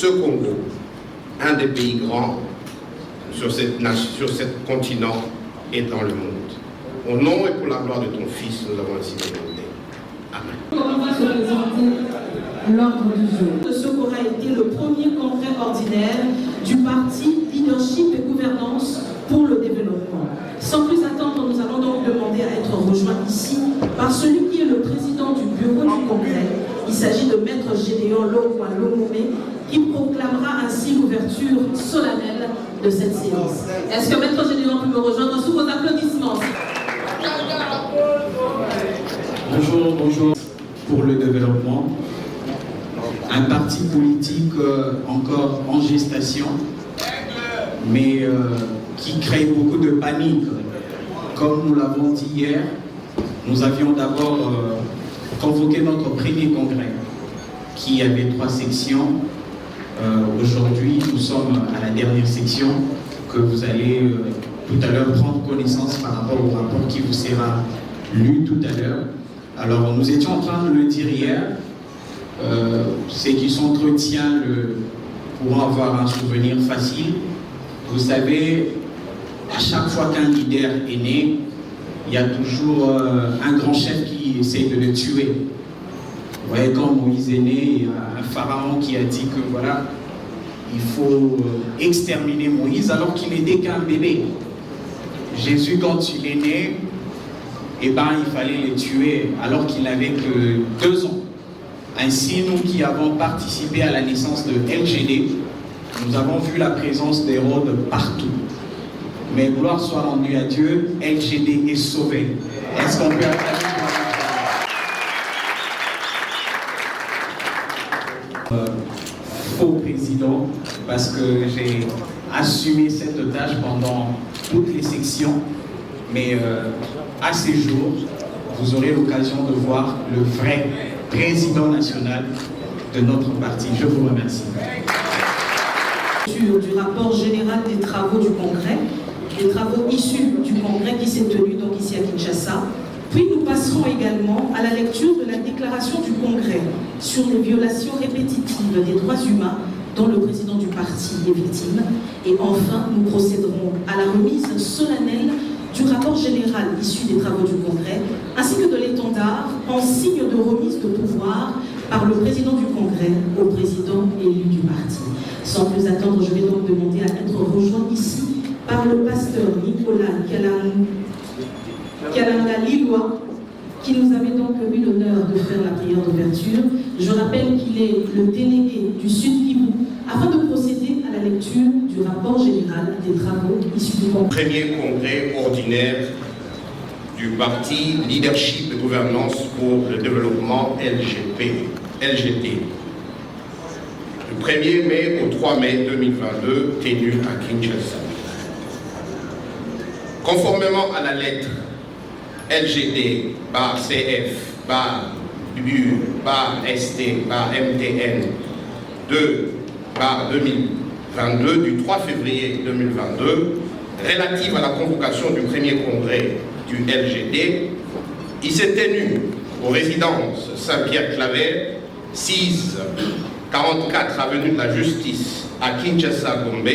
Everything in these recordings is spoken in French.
ce Congo, un des pays grands sur ce continent et dans le monde. Au nom et pour la gloire de ton Fils, nous avons ainsi demandé. Amen. Comment va se présenter l'ordre du jour? Ce qu'aura été le premier congrès ordinaire du parti Leadership et Gouvernance pour le développement. Sans plus attendre, nous allons donc demander à être rejoints ici par celui qui est le président du bureau du congrès. Il s'agit de Maître Gédéon Lokwa Lomomé, qui proclamera ainsi l'ouverture solennelle de cette séance. Est-ce que Maître Gédéon peut me rejoindre sous vos applaudissements? Bonjour, bonjour. Pour le développement, un parti politique encore en gestation, mais qui crée beaucoup de panique. Comme nous l'avons dit hier, nous avions d'abord convoqué notre premier congrès, qui avait 3 sections. Aujourd'hui, nous sommes à la dernière section que vous allez tout à l'heure prendre connaissance par rapport au rapport qui vous sera lu tout à l'heure. Alors, nous étions en train de le dire hier, c'est qui s'entretient pour avoir un souvenir facile. Vous savez, à chaque fois qu'un leader est né, il y a toujours un grand chef qui essaie de le tuer. Vous voyez, quand Moïse est né, il y a un pharaon qui a dit que voilà, il faut exterminer Moïse alors qu'il n'était qu'un bébé. Jésus, quand il est né, eh ben, il fallait le tuer alors qu'il n'avait que 2 ans. Ainsi, nous qui avons participé à la naissance de LGD, nous avons vu la présence d'Hérode partout. Mais gloire soit rendue à Dieu, LGD est sauvé. Est-ce qu'on peut acclamer faux président, parce que j'ai assumé cette tâche pendant toutes les sections, mais à ces jours, vous aurez l'occasion de voir le vrai président national de notre parti. Je vous remercie. Du rapport général des travaux du Congrès, des travaux issus du Congrès qui s'est tenu donc ici à Kinshasa. Puis nous passerons également à la lecture de la déclaration du Congrès sur les violations répétitives des droits humains dont le président du parti est victime. Et enfin, nous procéderons à la remise solennelle du rapport général issu des travaux du Congrès, ainsi que de l'étendard en signe de remise de pouvoir par le président du Congrès au président élu du parti. Sans plus attendre, je vais donc demander à être rejoint ici par le pasteur Nicolas Kalanga Lilwa, qui nous avait donc eu l'honneur de faire la prière d'ouverture. Je rappelle qu'il est le délégué du Sud Kivu, afin de procéder à la lecture du rapport général des travaux issus du Congrès. Premier congrès ordinaire du parti Leadership et Gouvernance pour le développement LGT. Du 1er mai au 3 mai 2022, tenu à Kinshasa. Conformément à la lettre LGD, CF, U, ST, MTN 2/2022 du 3 février 2022, relative à la convocation du premier congrès du LGD, il s'est tenu aux résidences Saint-Pierre-Claver, 644 avenue de la Justice à Kinshasa, Gombe,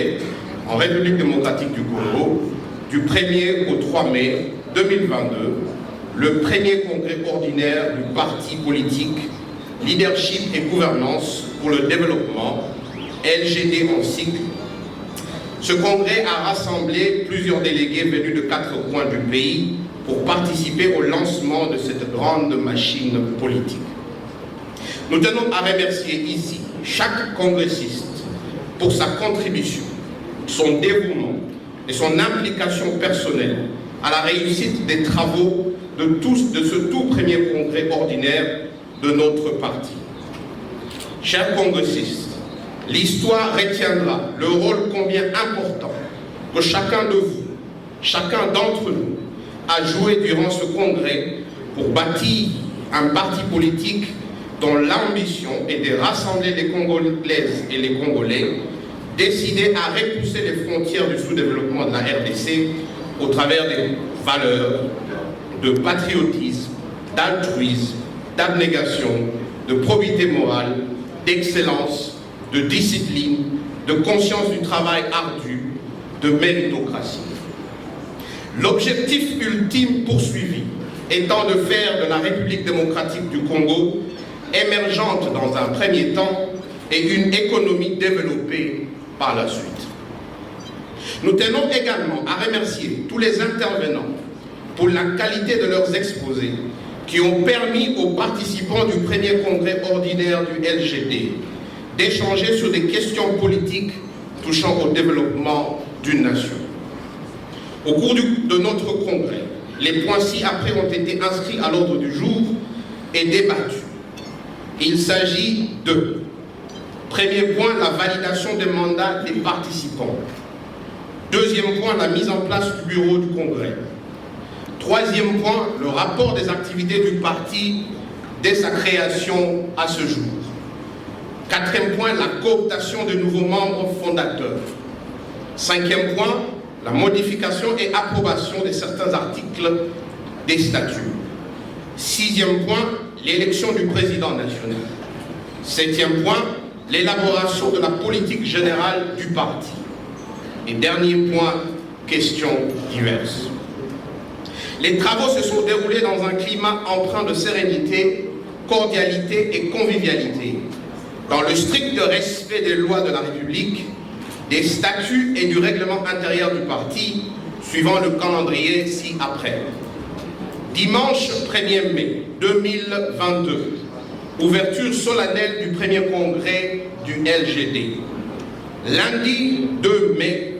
en République démocratique du Congo, du 1er au 3 mai 2022, le premier congrès ordinaire du parti politique Leadership et Gouvernance pour le développement, LGD en cycle. Ce congrès a rassemblé plusieurs délégués venus de 4 coins du pays pour participer au lancement de cette grande machine politique. Nous tenons à remercier ici chaque congressiste pour sa contribution, son dévouement et son implication personnelle à la réussite des travaux de ce tout premier congrès ordinaire de notre parti. Chers congressistes, l'histoire retiendra le rôle combien important que chacun de vous, chacun d'entre nous, a joué durant ce congrès pour bâtir un parti politique dont l'ambition est de rassembler les Congolaises et les Congolais, décidés à repousser les frontières du sous-développement de la RDC au travers des valeurs de patriotisme, d'altruisme, d'abnégation, de probité morale, d'excellence, de discipline, de conscience du travail ardu, de méritocratie. L'objectif ultime poursuivi étant de faire de la République démocratique du Congo émergente dans un premier temps et une économie développée par la suite. Nous tenons également à remercier tous les intervenants pour la qualité de leurs exposés qui ont permis aux participants du premier congrès ordinaire du LGD d'échanger sur des questions politiques touchant au développement d'une nation. Au cours de notre congrès, les points ci-après ont été inscrits à l'ordre du jour et débattus. Il s'agit de: premier point, la validation des mandats des participants. Deuxième point, la mise en place du bureau du congrès. Troisième point, le rapport des activités du parti dès sa création à ce jour. Quatrième point, la cooptation de nouveaux membres fondateurs. Cinquième point, la modification et approbation de certains articles des statuts. Sixième point, l'élection du président national. Septième point, l'élaboration de la politique générale du parti. Et dernier point, questions diverses. Les travaux se sont déroulés dans un climat empreint de sérénité, cordialité et convivialité, dans le strict respect des lois de la République, des statuts et du règlement intérieur du parti, suivant le calendrier ci-après. Dimanche 1er mai 2022, ouverture solennelle du premier congrès du LGD. Lundi 2 mai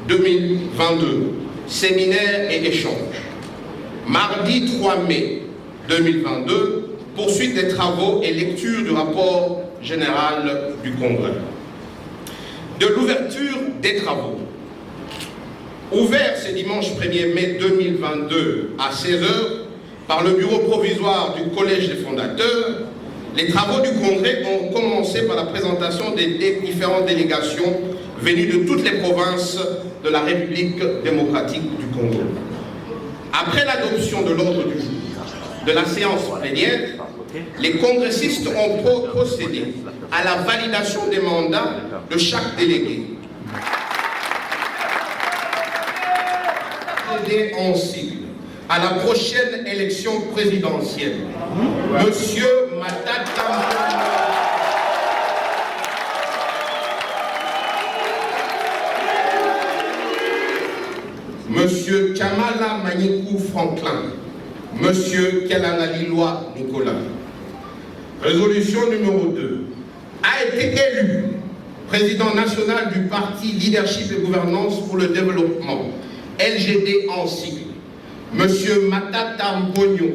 2022, séminaire et échange. Mardi 3 mai 2022, poursuite des travaux et lecture du rapport général du Congrès. De l'ouverture des travaux. Ouvert ce dimanche 1er mai 2022 à 16h par le bureau provisoire du Collège des fondateurs, les travaux du Congrès ont commencé par la présentation des différentes délégations venues de toutes les provinces de la République démocratique du Congo. Après l'adoption de l'ordre du jour de la séance plénière, les congressistes ont procédé à la validation des mandats de chaque délégué. En sigle à la prochaine élection présidentielle. Monsieur Matata Monsieur Kamala Manikou Franklin, Monsieur Kelangalilwa Nicolas. Résolution numéro 2. A été élu président national du parti Leadership et Gouvernance pour le Développement, LGD en sigle, Monsieur Matata Mpogno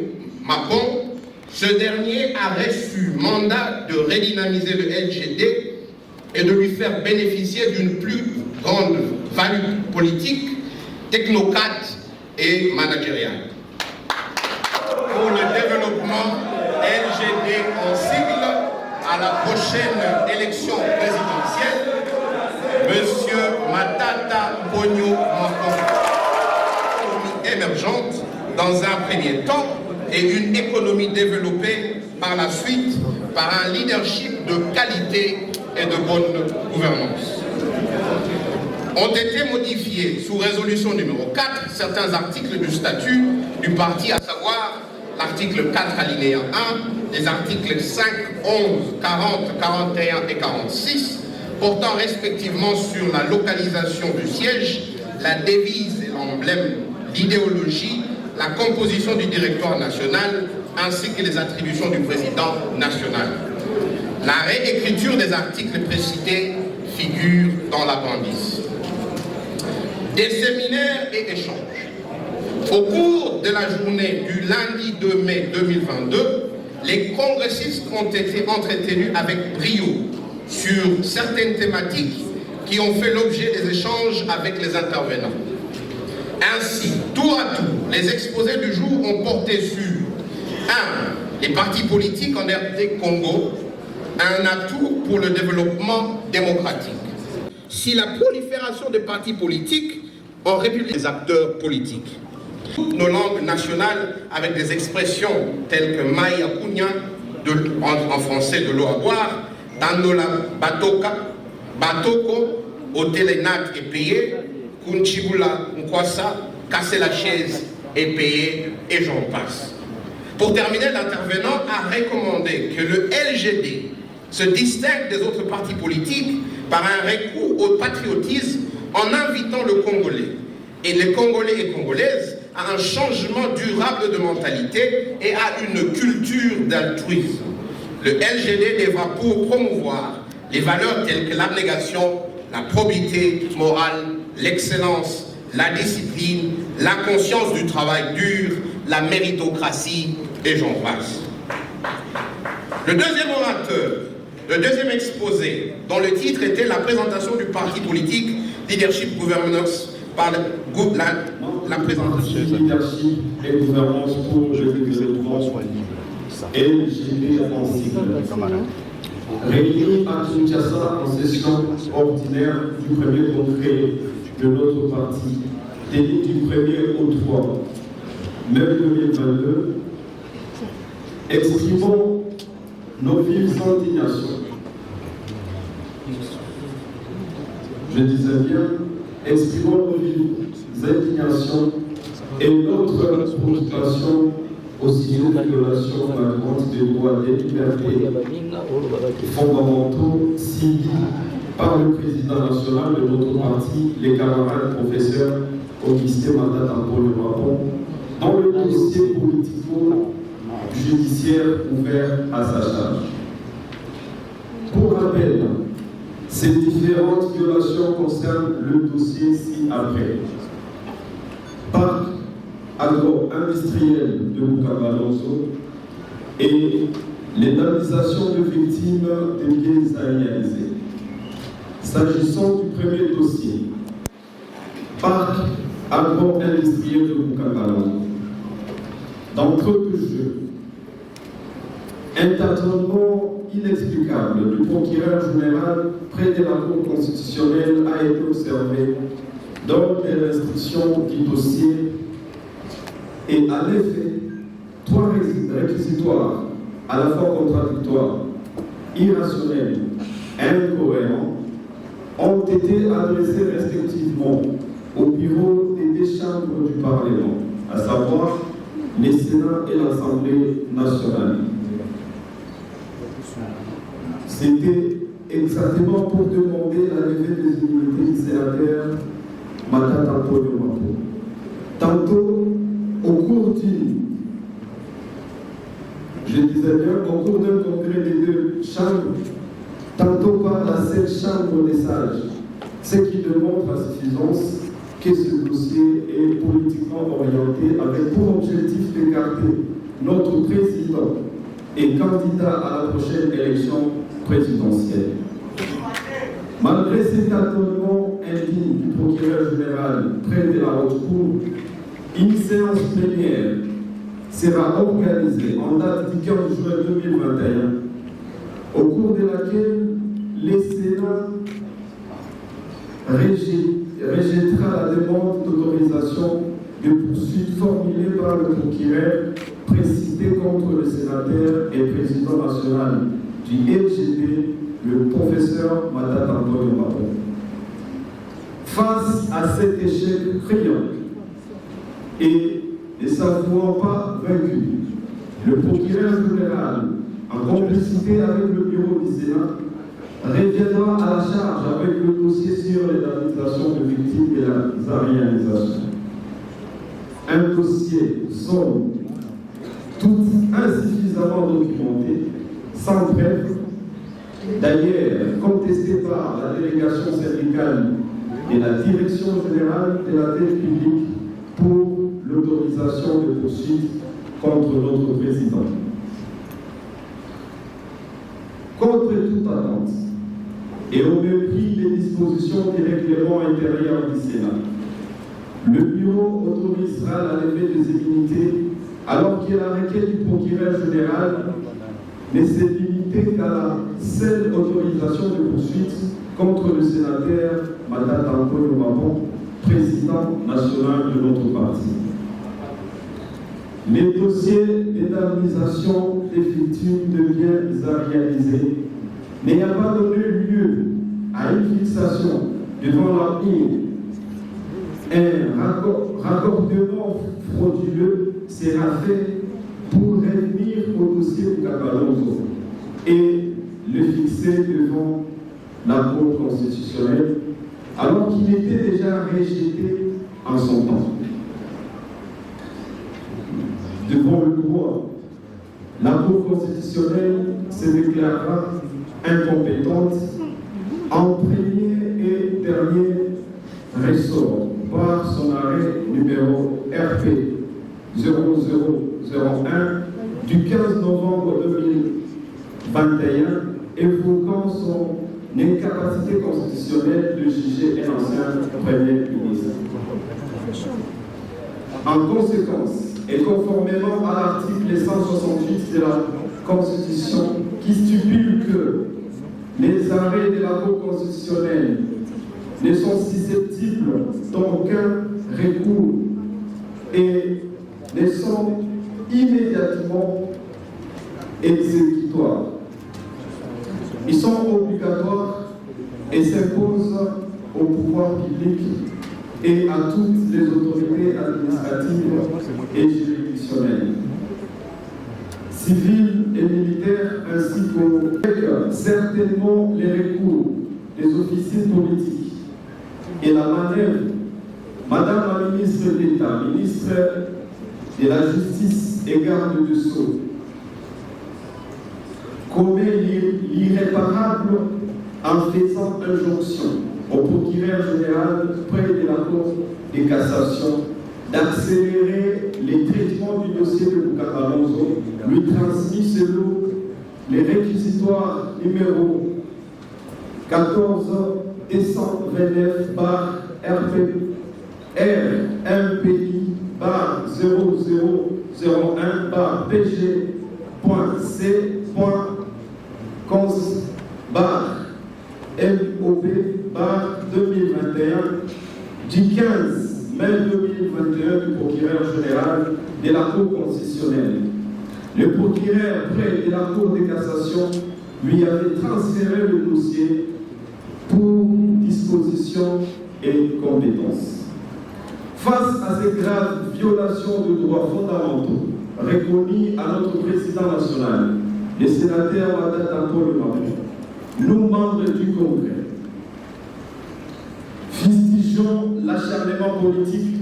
Mapon. Ce dernier a reçu mandat de redynamiser le LGD et de lui faire bénéficier d'une plus grande value politique, technocrate et managériale. Pour le développement, LGD en sigle, à la prochaine élection présidentielle, Monsieur Matata Mpogno Mapon. Émergente dans un premier temps et une économie développée par la suite par un leadership de qualité et de bonne gouvernance. Ont été modifiés sous résolution numéro 4 certains articles du statut du parti, à savoir l'article 4 alinéa 1, les articles 5, 11, 40, 41 et 46, portant respectivement sur la localisation du siège, la devise et l'emblème, l'idéologie, la composition du directoire national, ainsi que les attributions du président national. La réécriture des articles précités figure dans l'appendice. Des séminaires et échanges. Au cours de la journée du lundi 2 mai 2022, les congressistes ont été entretenus avec brio sur certaines thématiques qui ont fait l'objet des échanges avec les intervenants. Ainsi, tour à tour, les exposés du jour ont porté sur 1. Les partis politiques en RD Congo, un atout pour le développement démocratique. Si la prolifération des partis politiques en République des acteurs politiques, toutes nos langues nationales avec des expressions telles que Maya Kounia en français de l'eau à boire, Tandola Batoka, Batoko, Otelenat est payé, Kunchibula Nkwasa, Casser la chaise est payé, et j'en passe. Pour terminer, l'intervenant a recommandé que le LGD se distingue des autres partis politiques par un recours au patriotisme en invitant le Congolais et les Congolais et Congolaises à un changement durable de mentalité et à une culture d'altruisme. Le LGD devra promouvoir les valeurs telles que l'abnégation, la probité morale, l'excellence, la discipline, la conscience du travail dur, la méritocratie, et j'en passe. Le deuxième orateur, le deuxième exposé, dont le titre était la présentation du parti politique Leadership Governance par la présentation. Leadership et gouvernance pour le développement LGD en cycle. Réunis à Kinshasa en session ordinaire du premier congrès de notre parti, tenu du 1er au 3 mai 2022, exprimons nos vives indignations. Je disais bien, exprimons nos vives indignations et notre frustration au sujet de violation flagrante des droits et libertés fondamentaux ciblés par le président national de notre parti, les camarades professeurs Augustin Matata Paul-Mapon, dans le dossier politico-judiciaire ouvert à sa charge. Pour rappel, ces différentes violations concernent le dossier ci-après. Parc agro-industriel de Bukabalonzo et l'indemnisation de victimes des biens réalisés. S'agissant du premier dossier, Parc agro-industriel de Bukabalonzo, d'entrée de jeu, un tâtonnement inexplicable du procureur général près de la Cour constitutionnelle a été observé dans les restrictions du dossier et à l'effet, trois réquisitoires à la fois contradictoires, irrationnels et incohérents ont été adressés respectivement au bureau des deux chambres du Parlement, à savoir le Sénat et l'Assemblée nationale. C'était exactement pour demander la levée des immunités du sénateur Matata Paul-Mapon. Tantôt, au cours d'un congrès des deux chambres, tantôt par la seule chambre des sages, ce qui démontre à suffisance que ce dossier est politiquement orienté avec pour objectif d'écarter notre président et candidat à la prochaine élection présidentielle. Malgré cet tâtonnement indigne du procureur général près de la haute cour, une séance plénière sera organisée en date du 15 juin 2021, au cours de laquelle le Sénat rejettera la demande d'autorisation de poursuite formulée par le procureur précité contre le sénateur et président national du LGD, le professeur Matata Paul-Mapon. Face à cet échec criant et ne s'avouant pas vaincu, le procureur général, en complicité avec le bureau du Sénat, reviendra à la charge avec le dossier sur l'indemnisation de victimes et la réalisation. Un dossier sombre, tout insuffisamment documenté, sans preuve, d'ailleurs contesté par la délégation syndicale et la direction générale de la dette publique pour l'autorisation de poursuite contre notre président. Contre toute attente et au mépris des dispositions du règlement intérieur du Sénat, le bureau autorisera la levée des immunités alors que la requête du procureur général ne s'est limitée qu'à la seule autorisation de poursuite contre le sénateur Matata Paul-Mapon, président national de notre parti. Les dossiers d'indemnisation des victimes de biens à réaliser n'ayant pas donné lieu à une fixation devant la cour, un raccordement frauduleux sera fait pour revenir au dossier de Cabalonzo et le fixer devant la Cour constitutionnelle alors qu'il était déjà rejeté en son temps. Devant le droit, la Cour constitutionnelle se déclara incompétente en premier et dernier ressort par son arrêt numéro RP 0001 du 15 novembre 2021 évoquant son incapacité constitutionnelle de juger un ancien Premier ministre. En conséquence, et conformément à l'article 168 de la Constitution qui stipule que les arrêts de la Cour constitutionnelle ne sont susceptibles d'aucun recours et ne sont immédiatement exécutoires. Ils sont obligatoires et s'imposent au pouvoir public et à toutes les autorités administratives et juridictionnelles, civiles et militaires, ainsi que certainement les recours des officiers politiques et la manœuvre. Madame la ministre d'État, ministre de la Justice et garde de Sceaux, commet l'irréparable en faisant injonction au procureur général près de la Cour de cassation d'accélérer les traitements du dossier de Cabalonzo, lui transmis selon les réquisitoires numéro 14 229 RMPI 0001 PG.C.cons MOB 2021 du 15 mai 2021 du procureur général de la Cour constitutionnelle. Le procureur près de la Cour de cassation lui avait transféré le dossier pour disposition et compétence. Face à ces graves violations de droits fondamentaux reconnus à notre président national, le sénateur Wadata Paul Mabou, nous, membres du Congrès, fustigeons l'acharnement politique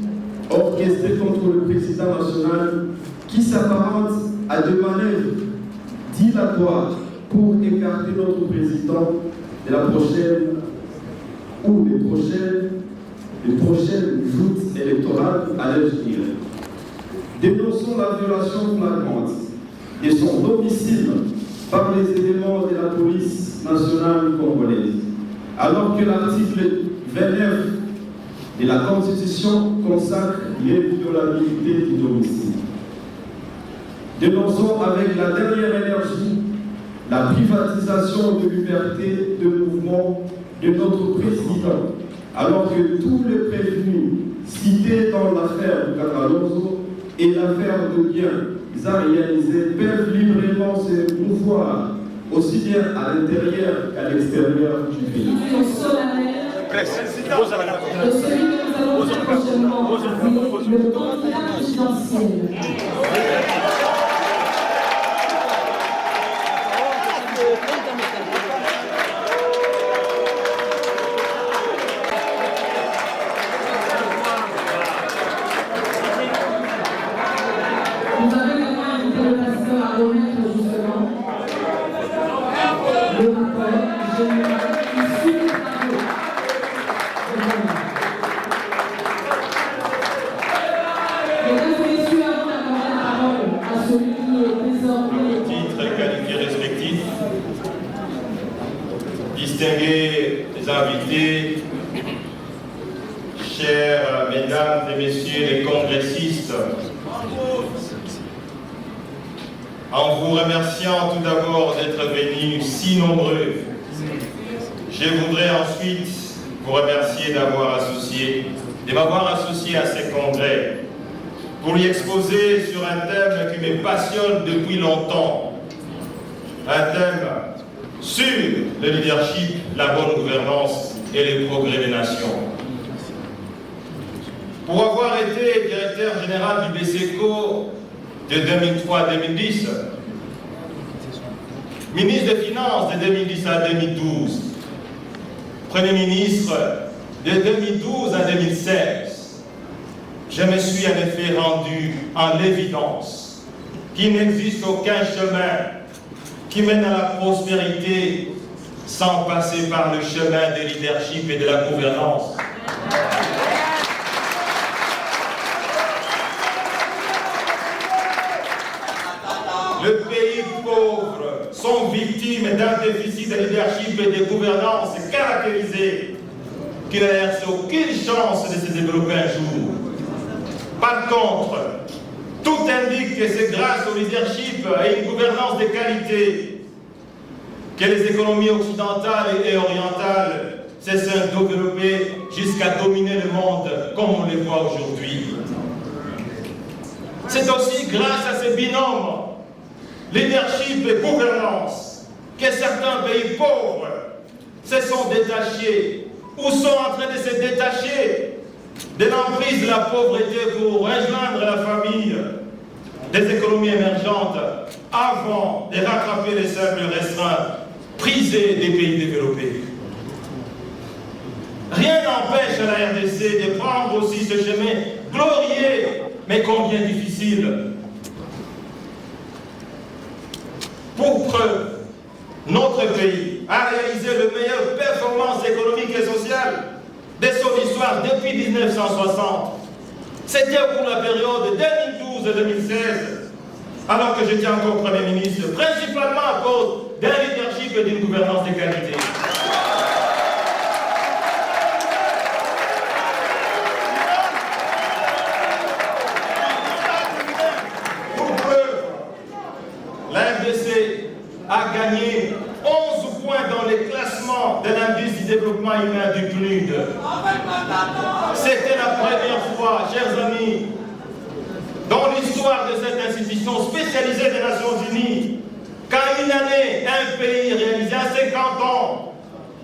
orchestré contre le président national qui s'apparente à des manœuvres dilatoires pour écarter notre président de la prochaine ou des prochaines joutes électorales à l'avenir. Dénonçons la violation flagrante de son domicile par les éléments de la police nationale congolaise, alors que l'article 29 de la Constitution consacre l'inviolabilité du domicile. Dénonçons avec la dernière énergie la privatisation de liberté de mouvement de notre président, alors que tous les prévenus cités dans l'affaire de Cabalonzo et l'affaire de biens à réaliser peuvent librement se mouvoir aussi bien à l'intérieur qu'à l'extérieur du pays. De celui que nous allons très prochainement appeler le candidat présidentiel. Vous avez également une interpellation à remettre justement le rapport général issu des travaux. Mesdames et messieurs, avant d'accorder la parole à celui qui est désormais titres qualifiés respectifs, distingués invités, chers mesdames et messieurs les congressistes, en vous remerciant tout d'abord d'être venus si nombreux, je voudrais ensuite vous remercier de m'avoir associé à ce congrès pour y exposer sur un thème qui me passionne depuis longtemps, un thème sur le leadership, la bonne gouvernance et les progrès des nations. Pour avoir été directeur général du BCECO de 2003 à 2010, ministre des Finances de 2010 à 2012, Premier ministre de 2012 à 2016, je me suis en effet rendu en l'évidence qu'il n'existe aucun chemin qui mène à la prospérité sans passer par le chemin du leadership et de la gouvernance. Les pays pauvres sont victimes d'un déficit de leadership et de gouvernance caractérisé qui n'a laissé aucune chance de se développer un jour. Par contre, tout indique que c'est grâce au leadership et une gouvernance de qualité que les économies occidentales et orientales se sont développées jusqu'à dominer le monde comme on le voit aujourd'hui. C'est aussi grâce à ces binômes leadership et gouvernance que certains pays pauvres se sont détachés ou sont en train de se détacher de l'emprise de la pauvreté pour rejoindre la famille des économies émergentes avant de rattraper les simples restreintes prisées des pays développés. Rien n'empêche à la RDC de prendre aussi ce chemin glorieux, mais combien difficile. Pour que notre pays a réalisé le meilleure performance économique et sociale de son histoire depuis 1960. C'était pour la période 2012-2016, alors que j'étais encore Premier ministre, principalement à cause d'un leadership et d'une gouvernance de qualité. Pour preuve, la RDC a gagné 11 points dans les classements de l'indice du développement humain du PNUD. C'était la première fois, chers amis, dans l'histoire de cette institution spécialisée des Nations Unies, qu'en une année, un pays réalisait à 50 ans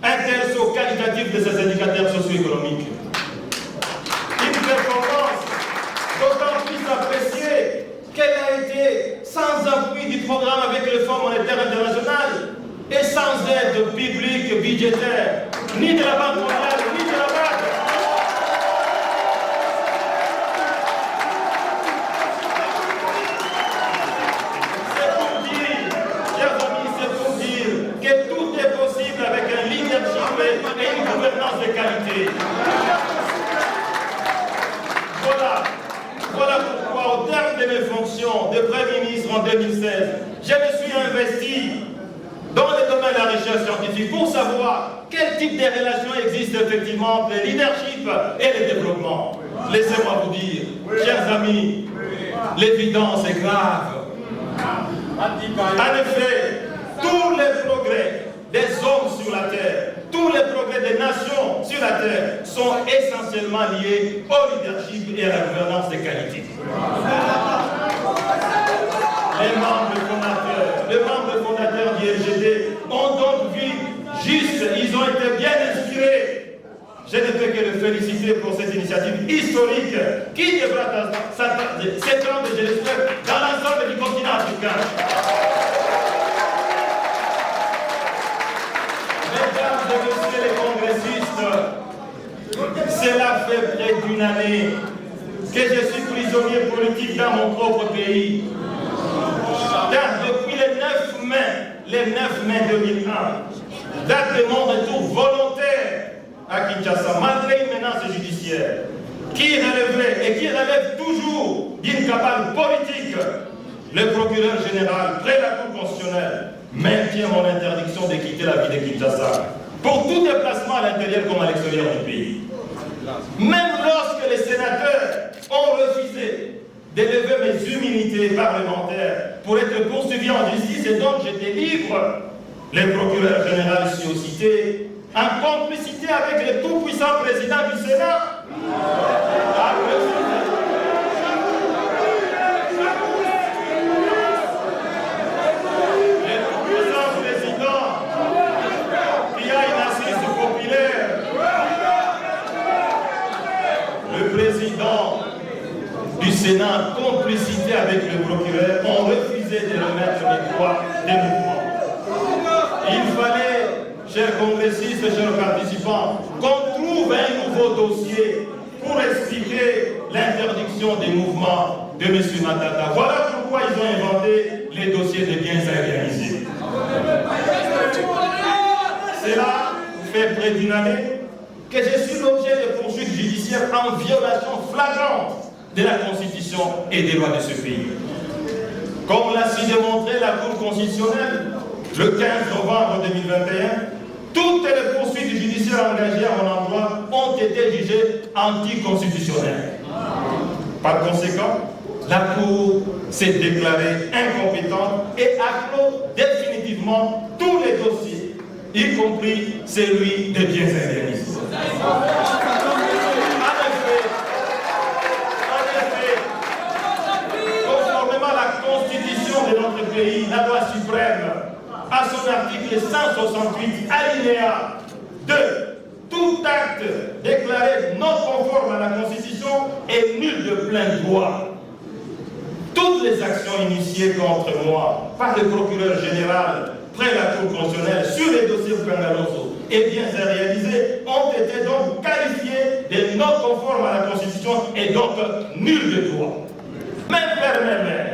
un tel saut qualitatif de ses indicateurs socio-économiques. Une performance d'autant plus appréciée qu'elle a été sans appui du programme avec le Fonds monétaire international et sans aide publique budgétaire, ni de la Banque mondiale, ni de la BAD. C'est pour dire, chers amis, c'est pour dire que tout est possible avec un leadership et une gouvernance de qualité. Voilà pourquoi, au terme de mes fonctions de Premier ministre en 2016, je me suis investi dans le domaine de la recherche scientifique pour savoir quel type de relations existent effectivement entre le leadership et le développement. Laissez-moi vous dire, chers amis, l'évidence est grave. En effet, tous les progrès des hommes sur la terre, tous les progrès des nations sur la terre sont essentiellement liés au leadership et à la gouvernance de qualité. Les membres fondateurs du LGD ont donc vu juste, ils ont été bien inspirés. Je ne peux que le féliciter pour cette initiative historique qui devra s'étendre, je l'espère, dans l'ensemble du continent africain. Mesdames et messieurs les congressistes, cela fait près d'une année que je suis prisonnier politique dans mon propre pays. Car depuis le 9 mai 2001, date de mon retour volontaire à Kinshasa, malgré une menace judiciaire, qui relevait et qui relève toujours d'une cabale politique, le procureur général, près de la Cour constitutionnelle, maintient mon interdiction de quitter la ville de Kinshasa pour tout déplacement à l'intérieur comme à l'extérieur du pays. Même lorsque les sénateurs ont refusé d'élever mes immunités parlementaires pour être poursuivi en justice et donc j'étais libre, le procureur général ici cité, en complicité avec le tout-puissant président du Sénat, le tout-puissant président avec le procureur, ont refusé de remettre les droits des mouvements. Il fallait, chers congressistes, chers participants, qu'on trouve un nouveau dossier pour expliquer l'interdiction des mouvements de M. Matata. Voilà pourquoi ils ont inventé les dossiers de biens réalisés. Cela fait près d'une année que je suis l'objet de poursuites judiciaires en violation flagrante de la Constitution et des lois de ce pays. Comme l'a su démontrer la Cour constitutionnelle le 15 novembre 2021, toutes les poursuites judiciaires engagées à mon endroit ont été jugées anticonstitutionnelles. Par conséquent, la Cour s'est déclarée incompétente et a clos définitivement tous les dossiers, y compris celui des biens réalisés. Conformément à la Constitution de notre pays, la loi suprême, à son article 168, alinéa 2, tout acte déclaré non conforme à la Constitution est nul de plein droit. Toutes les actions initiées contre moi par le procureur général près la Cour constitutionnelle sur les dossiers Bukangalozo et biens réalisés ont été donc qualifiées de non conformes à la Constitution et donc nul de droit. Même permet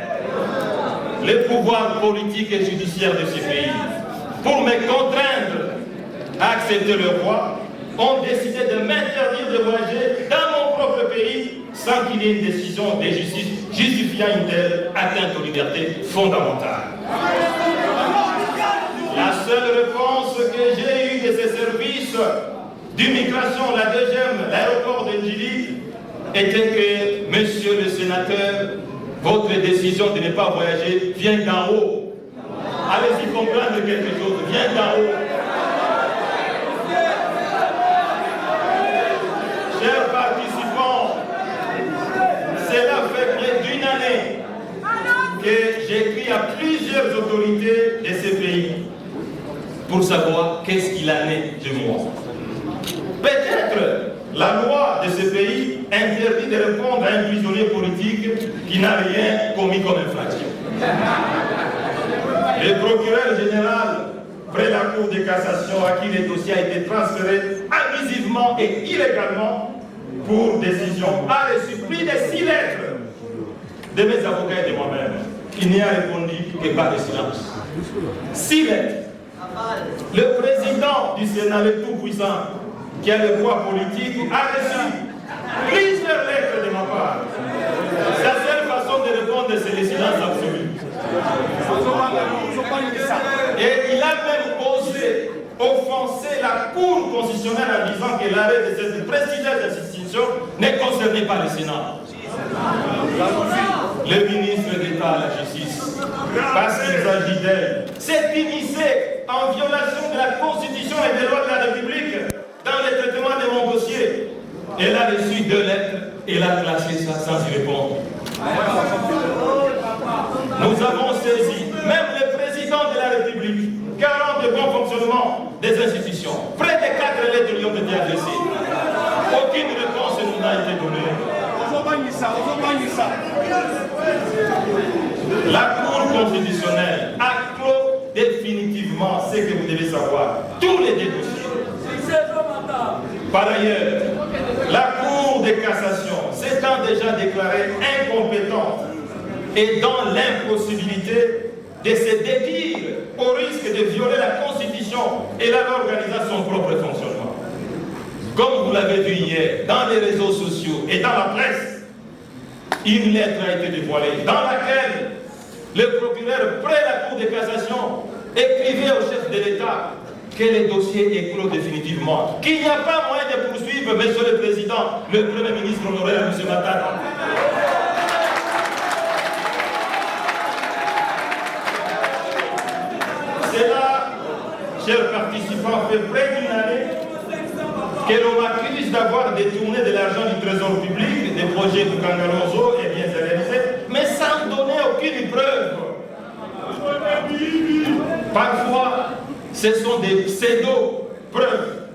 les pouvoirs politiques et judiciaires de ce pays, pour me contraindre à accepter le droit, ont décidé de m'interdire de voyager dans mon propre pays sans qu'il y ait une décision de justice justifiant une telle atteinte aux libertés fondamentales. La seule réponse que j'ai eue de ces services d'immigration, la deuxième, l'aéroport de Ndjili, était que, monsieur le sénateur, votre décision de ne pas voyager vient d'en haut. Allez-y comprendre quelque chose, vient d'en haut. Chers participants, cela fait près d'une année que j'écris à plusieurs autorités de ces pays pour savoir qu'est-ce qu'il en est de moi. Peut-être la loi de ce pays interdit de répondre à un prisonnier politique qui n'a rien commis comme infraction. Le procureur général, près la Cour de cassation, à qui le dossier a été transféré abusivement et illégalement pour décision, a reçu plus de 6 lettres de mes avocats et de moi-même. Il n'y a répondu que par le silence. 6 lettres. Le président du Sénat, le tout-puissant, qui a le poids politique, a reçu plusieurs lettres de ma part. Sa seule façon de répondre, c'est le silence absolu. Et il a même osé offenser la Cour constitutionnelle en disant que l'arrêt de cette prestigieuse institution ne concernait pas le Sénat. Le ministre d'État à la justice, parce qu'il s'agit d'elle, s'est immiscé en violation de la Constitution et des lois de la République dans le traitement de mon dossier. Elle a reçu 2 lettres et elle a classé ça sans y répondre. Nous avons saisi même le président de la République, garant de bon fonctionnement des institutions. Près de 4 lettres lui ont été adressées. Aucune réponse ne nous a été donnée. La Cour constitutionnelle a clos définitivement ce que vous devez savoir, tous les dossiers. Par ailleurs, la Cour de cassation s'étant déjà déclarée incompétente et dans l'impossibilité de se dédire au risque de violer la Constitution et la loi organisant son propre fonctionnement. Comme vous l'avez vu hier, dans les réseaux sociaux et dans la presse, une lettre a été dévoilée dans laquelle le procureur près la Cour de cassation écrivait au chef de l'État que le dossier est clos définitivement, qu'il n'y a pas moyen de poursuivre, monsieur le Président, le Premier ministre honoraire, M. Matata. Cela, chers participants, fait près d'une année que l'on m'accuse d'avoir détourné de l'argent du trésor public, des projets du Bukangalozo et bien réalisés, mais sans donner aucune preuve. Parfois, ce sont des pseudo-preuves,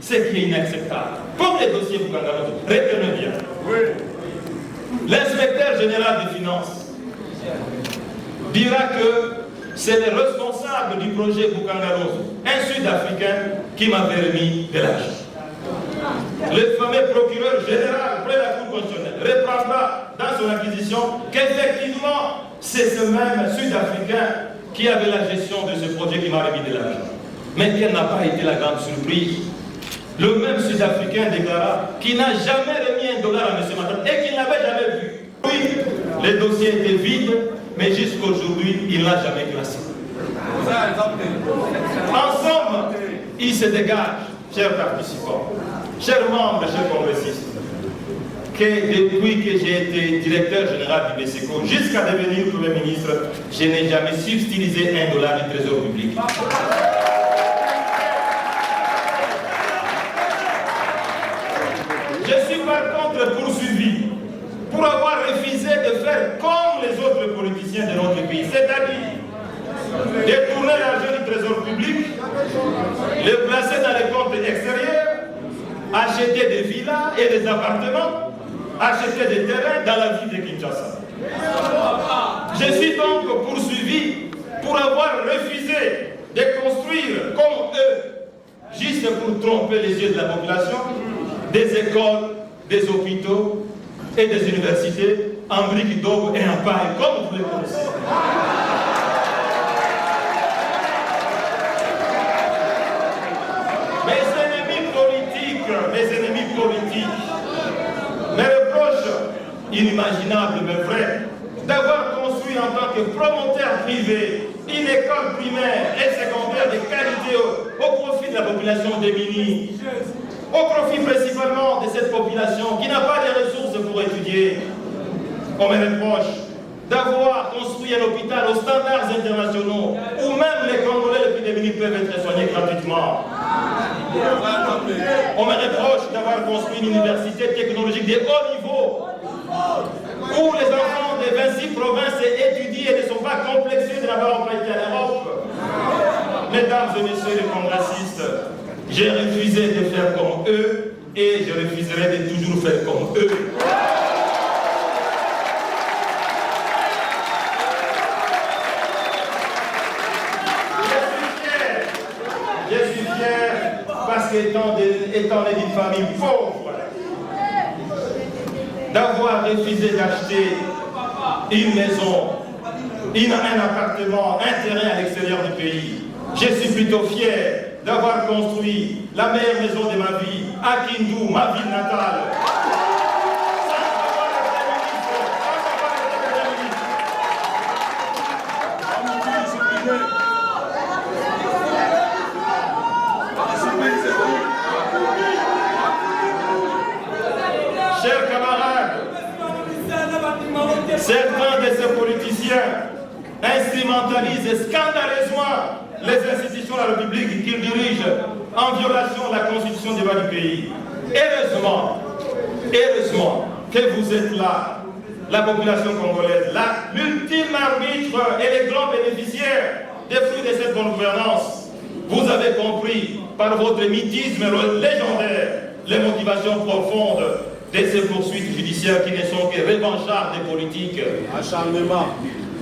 ce qui est inacceptable. Pour les dossiers Bukangalozo, retenez bien. L'inspecteur général des finances dira que c'est le responsable du projet Boukangaroso, un Sud-Africain, qui m'avait remis de l'argent. Le fameux procureur général près la Cour constitutionnelle reprendra dans son acquisition qu'effectivement c'est ce même Sud-Africain qui avait la gestion de ce projet qui m'a remis de l'argent. Mais quelle n'a pas été la grande surprise? Le même Sud-Africain déclara qu'il n'a jamais remis $1 à M. Matata et qu'il n'avait jamais vu. Oui, les dossiers étaient vides, mais jusqu'aujourd'hui, il n'a jamais classé. En somme, il se dégage, chers participants, chers membres, chers congressistes, que depuis que j'ai été directeur général du BCECO jusqu'à devenir Premier ministre, je n'ai jamais subtilisé $1 du trésor public. Je suis par contre poursuivi pour avoir refusé de faire comme les autres politiciens de notre pays, c'est-à-dire détourner l'argent du trésor public, le placer dans les comptes extérieurs, acheter des villas et des appartements, acheter des terrains dans la ville de Kinshasa. Je suis donc poursuivi pour avoir refusé de construire comme eux, juste pour tromper les yeux de la population, des écoles, des hôpitaux et des universités en briques d'aube et en paille, comme vous le connaissez. Mes ennemis politiques me reprochent, inimaginable mais vrai, d'avoir construit en tant que promoteur privé une école primaire et secondaire de qualité au profit de la population démunie, au profit principalement de cette population qui n'a pas les ressources pour étudier. On me reproche d'avoir construit un hôpital aux standards internationaux où même les Congolais les plus démunis peuvent être soignés gratuitement. On me reproche d'avoir construit une université technologique de haut niveau où les enfants des 26 provinces étudient et ne sont pas complexés de n'avoir pas été à l'Europe. Mesdames et messieurs les congressistes, j'ai refusé de faire comme eux et je refuserai de toujours faire comme eux. Je suis fier parce qu'étant né d'une famille pauvre, d'avoir refusé d'acheter une maison, un appartement, un terrain à l'extérieur du pays. Je suis plutôt fier d'avoir construit la meilleure maison de ma vie à Kindu, ma ville natale. Chers camarades, certains de ces politiciens instrumentalisent scandaleusement les institutions de la République qu'ils dirigent en violation de la constitution des lois du pays. Heureusement que vous êtes là, la population congolaise, l'ultime arbitre et les grands bénéficiaires des fruits de cette bonne gouvernance. Vous avez compris par votre mythisme légendaire les motivations profondes de ces poursuites judiciaires qui ne sont que revanchards des politiques. Acharnement.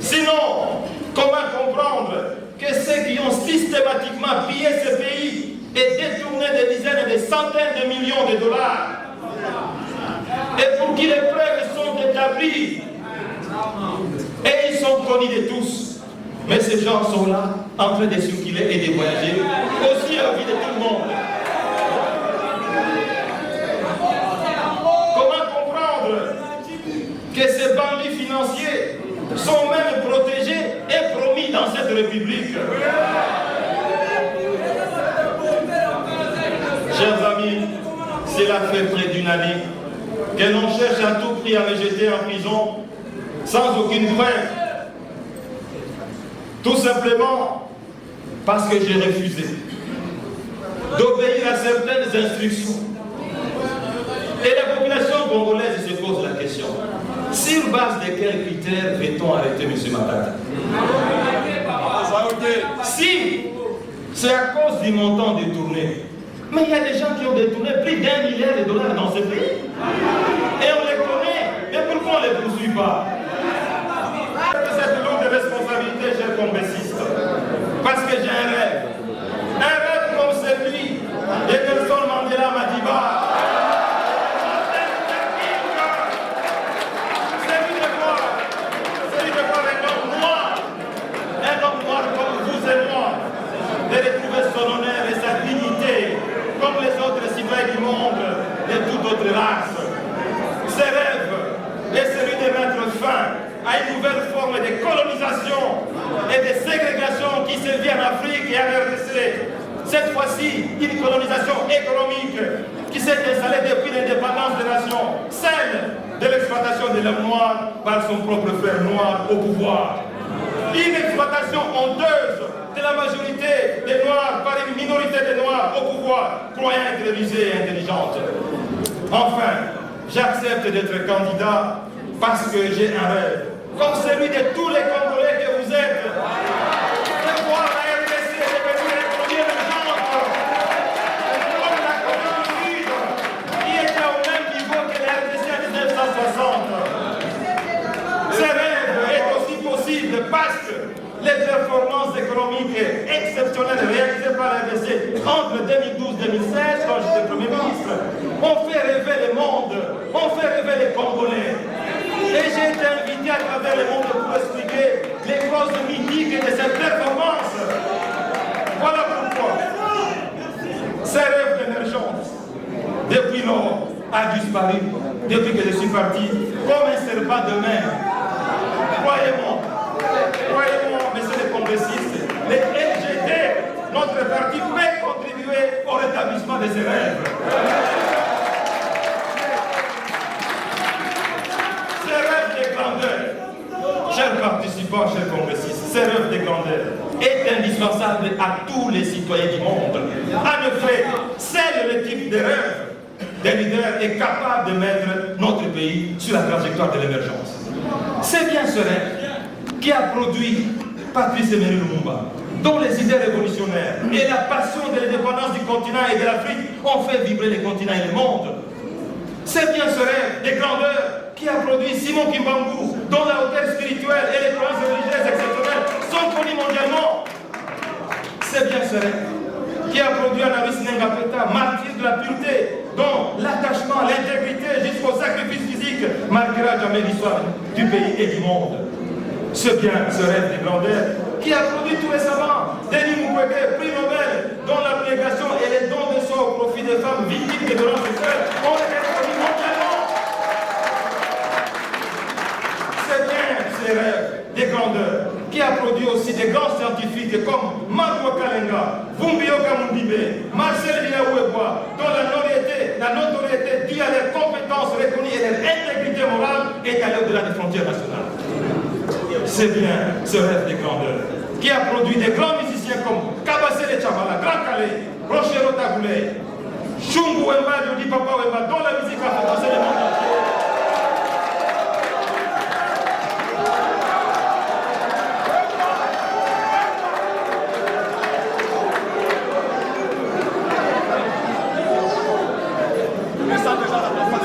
Sinon, comment comprendre que ceux qui ont systématiquement pillé ce pays et détourné des dizaines et des centaines de millions de dollars, et pour qui les preuves sont établies, et ils sont connus de tous, mais ces gens sont là, en train de circuler et de voyager, aussi à la vie de tout le monde. Que ces bandits financiers sont même protégés et promis dans cette République. Chers amis, cela fait près d'une année que l'on cherche à tout prix à me jeter en prison sans aucune preuve. Tout simplement parce que j'ai refusé d'obéir à certaines instructions. Et la population congolaise se pose la question. Sur base de quels critères va-t-on arrêter M. Matata? Si c'est à cause du montant détourné, mais il y a des gens qui ont détourné plus d'1 milliard de dollars dans ce pays. Et on les connaît. Mais pourquoi on ne les poursuit pas? congressiste, parce que j'ai un rêve comme celui de Nelson Mandela Madiba. Celui de voir un homme noir comme vous et moi, de retrouver son honneur et sa dignité, comme les autres citoyens du monde de toute autre race. Ce rêve est celui de mettre fin à une nouvelle forme de colonisation et de ségrégation qui se vit en Afrique et en RDC. Cette fois-ci, une colonisation économique qui s'est installée depuis l'indépendance des nations, celle de l'exploitation de l'homme noir par son propre frère noir au pouvoir. Une exploitation honteuse de la majorité des Noirs par une minorité des Noirs au pouvoir, croyant être rusée et intelligente. Enfin, j'accepte d'être candidat parce que j'ai un rêve, comme celui de tous les Congolais que vous êtes, de voir la RDC devenir une économie émergente, comme la Corée du Sud, qui était au même niveau que la RDC en 1960. Ce rêve est aussi possible parce que les performances économiques exceptionnelles réalisées par la RDC entre 2012-2016, quand j'étais Premier ministre, ont fait rêver le monde, ont fait rêver les Congolais. Et j'ai été invité à travers le monde pour expliquer les causes mythiques de cette performance. Voilà pourquoi ces rêves d'émergence, depuis lors, a disparu, depuis que je suis parti, comme un serpent de mer. Croyez-moi, messieurs les congressistes, les LGD, notre parti peut contribuer au rétablissement de ces rêves. Ces rêves de grandeur, chers participants, chers congressistes, ces rêves de grandeur est indispensable à tous les citoyens du monde. En effet, c'est le type de rêve des leaders est capable de mettre notre pays sur la trajectoire de l'émergence. C'est bien ce rêve qui a produit Patrice Emery Lumumba, dont les idées révolutionnaires et la passion de l'indépendance du continent et de l'Afrique ont fait vibrer les continents et le monde. C'est bien ce rêve des grandeurs qui a produit Simon Kimbangu, dont la hauteur spirituelle et les croyances religieuses exceptionnelles sont connues mondialement. C'est bien ce rêve qui a produit Anaris Nengapeta, martyr de la pureté, dont l'attachement, l'intégrité jusqu'au sacrifice physique marquera jamais l'histoire du pays et du monde. C'est bien ce rêve de grandeur qui a produit tous les savants, Denis Mukwege, prix Nobel, dont l'abnégation et les dons de soi au profit des femmes victimes de violences sexuelles ont été reconnus mondialement. C'est bien ce rêve de grandeur qui a produit aussi des grands scientifiques comme Marco Kalenga, Vumbio Kamundibe, Marcel Liaouebois, dont la notoriété due à leurs compétences reconnues et leur intégrité morale est allée au-delà des frontières nationales. C'est bien ce rêve de grandeur qui a produit des grands musiciens comme Kabassé de Tchabala, Grand Calais, Rochero Taboulé, Chungu Wemba, Yodi Papa Wemba, dont la musique a fait danser le monde entier.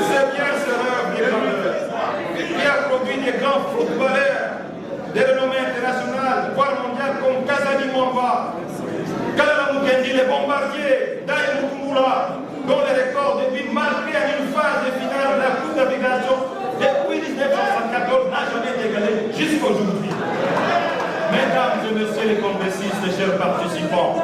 C'est bien ce rêve de grandeur qui a produit des grands footballeurs de renommée internationale, voire mondiale, comme Kazani Mwamba, Kalala Mukendi, les bombardiers, Daï Mukumula, dont les records depuis marqué à une phase de finale de la Coupe d'Aviation depuis 1974 n'a jamais été égalé jusqu'aujourd'hui. Mesdames et messieurs les congressistes, chers participants,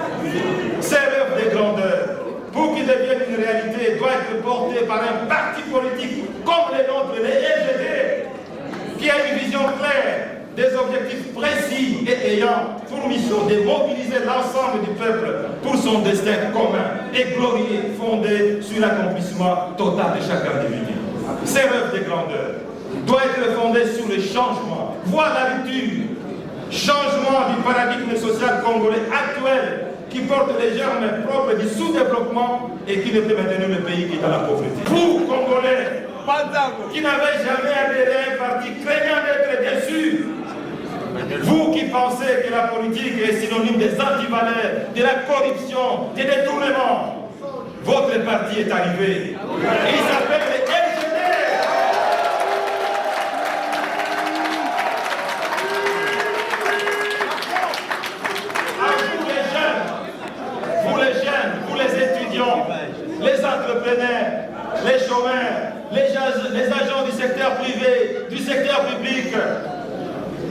ces rêves de grandeur, pour qu'ils deviennent une réalité, doivent être portés par un parti politique comme les nôtres, les LGD, qui a une vision claire, des objectifs précis et ayant pour mission de mobiliser l'ensemble du peuple pour son destin commun et glorieux fondé sur l'accomplissement total de chaque individu. Ces rêves de grandeur doivent être fondés sur le changement, voire la rupture, changement du paradigme social congolais actuel qui porte les germes propres du sous-développement et qui ne peut maintenir le pays qui est dans la pauvreté. Vous, Congolais, qui n'avez jamais adhéré à un parti craignant d'être déçus, vous qui pensez que la politique est synonyme des antivaleurs, de la corruption, des détournements, votre parti est arrivé. Il s'appelle les LGD. les entrepreneurs, les chômeurs, les agents du secteur privé, du secteur public.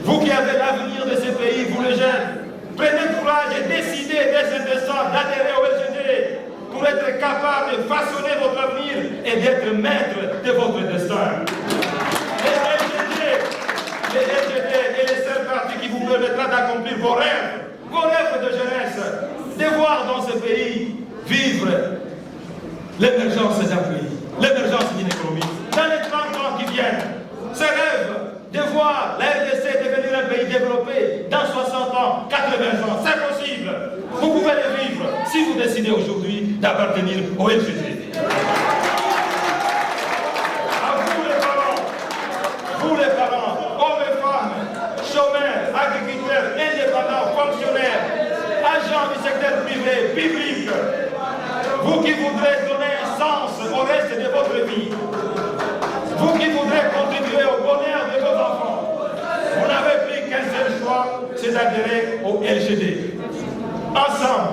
Vous qui avez l'avenir de ce pays, vous les jeunes, prenez courage et décidez dès cet instant d'adhérer au LGD pour être capable de façonner votre avenir et d'être maître de votre destin. Les LGD est le seul parti qui vous permettra d'accomplir vos rêves de jeunesse, de voir dans ce pays vivre l'émergence d'un pays, l'émergence d'une économie. Dans les 30 ans qui viennent, ce rêve de voir la RDC devenir un pays développé dans 60 ans, 80 ans, c'est possible. Vous pouvez le vivre si vous décidez aujourd'hui d'appartenir au LGD. Vous les parents, hommes et femmes, chômeurs, agriculteurs, indépendants, fonctionnaires, agents du secteur privé, public, vous qui voudrez donner un sens au reste de votre vie, vous qui voudrez contribuer au bonheur de vos enfants, vous n'avez plus qu'un seul choix, c'est d'adhérer au LGD. Ensemble,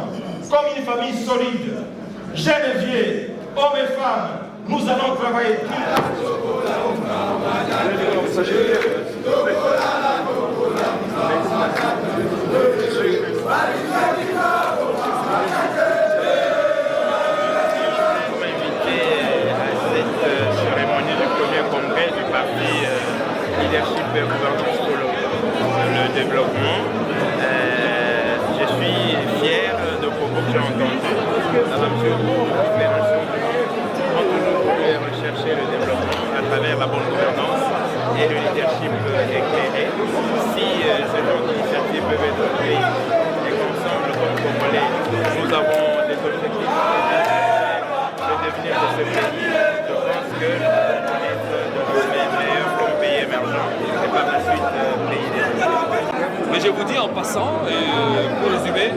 comme une famille solide, jeunes et vieux, hommes et femmes, nous allons travailler leadership et gouvernance pour le développement. Je suis fier de propos que j'ai entendus dans la mesure où les fédérations ont toujours voulu rechercher le développement à travers la bonne gouvernance et le leadership éclairé. Si ce genre d'initiatives peuvent être prises et qu'ensemble, comme Congolais, nous avons des objectifs de devenir de ce pays, je pense que et par la suite pays développés. Mais je vous dis en passant, pour résumer,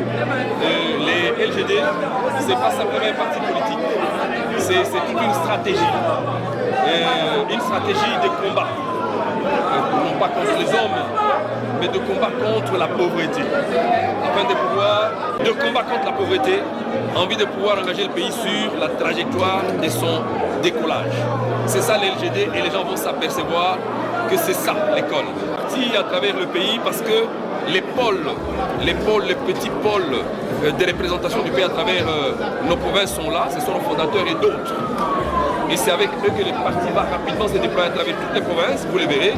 les LGD, ce n'est pas simplement un parti politique, c'est toute une stratégie de combat. Non pas contre les hommes, mais de combat contre la pauvreté. Afin de combat contre la pauvreté, envie de pouvoir engager le pays sur la trajectoire de son décollage. C'est ça l'LGD et les gens vont s'apercevoir que c'est ça l'école. Parti à travers le pays parce que les petits pôles de représentation du pays à travers nos provinces sont là, ce sont nos fondateurs et d'autres. Et c'est avec eux que le parti va rapidement se déployer à travers toutes les provinces, vous le verrez,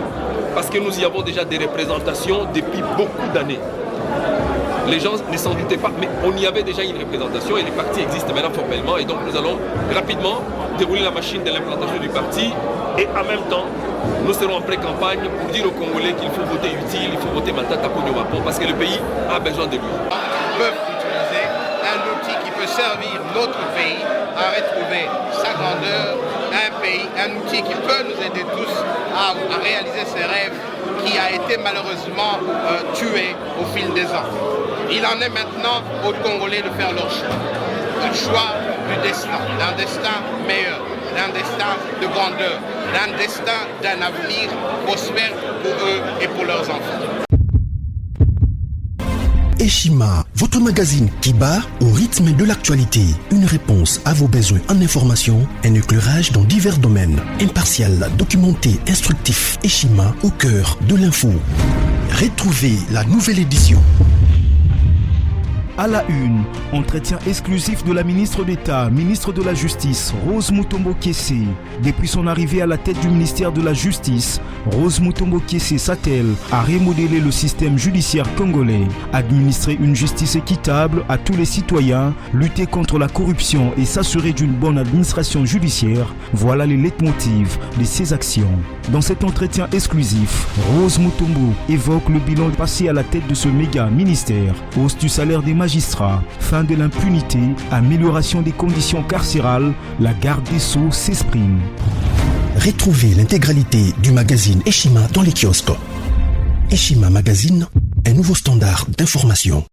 parce que nous y avons déjà des représentations depuis beaucoup d'années. Les gens ne s'en doutaient pas, mais on y avait déjà une représentation et les partis existent maintenant formellement et donc nous allons rapidement dérouler la machine de l'implantation du parti et en même temps, nous serons en pré-campagne pour dire aux Congolais qu'il faut voter utile, il faut voter Matata Ponyo-Mapon parce que le pays a besoin de lui. Peuvent utiliser un outil qui peut servir notre pays à retrouver sa grandeur, un outil qui peut nous aider tous à réaliser ses rêves qui a été malheureusement tué au fil des ans. Il en est maintenant aux Congolais de faire leur choix. Le choix du destin, d'un destin meilleur, d'un destin de grandeur, d'un destin d'un avenir prospère pour eux et pour leurs enfants. Eshima, votre magazine qui bat au rythme de l'actualité. Une réponse à vos besoins en information, un éclairage dans divers domaines. Impartial, documenté, instructif. Eshima au cœur de l'info. Retrouvez la nouvelle édition. À la une, entretien exclusif de la ministre d'État, ministre de la Justice, Rose Mutombo Kiese. Depuis son arrivée à la tête du ministère de la Justice, Rose Mutombo Kiese s'attelle à remodeler le système judiciaire congolais, administrer une justice équitable à tous les citoyens, lutter contre la corruption et s'assurer d'une bonne administration judiciaire. Voilà les leitmotivs de ses actions. Dans cet entretien exclusif, Rose Mutombo évoque le bilan passé à la tête de ce méga ministère, hausse du salaire des magistrats, fin de l'impunité, amélioration des conditions carcérales, la garde des Sceaux s'exprime. Retrouvez l'intégralité du magazine Eshima dans les kiosques. Eshima Magazine, un nouveau standard d'information.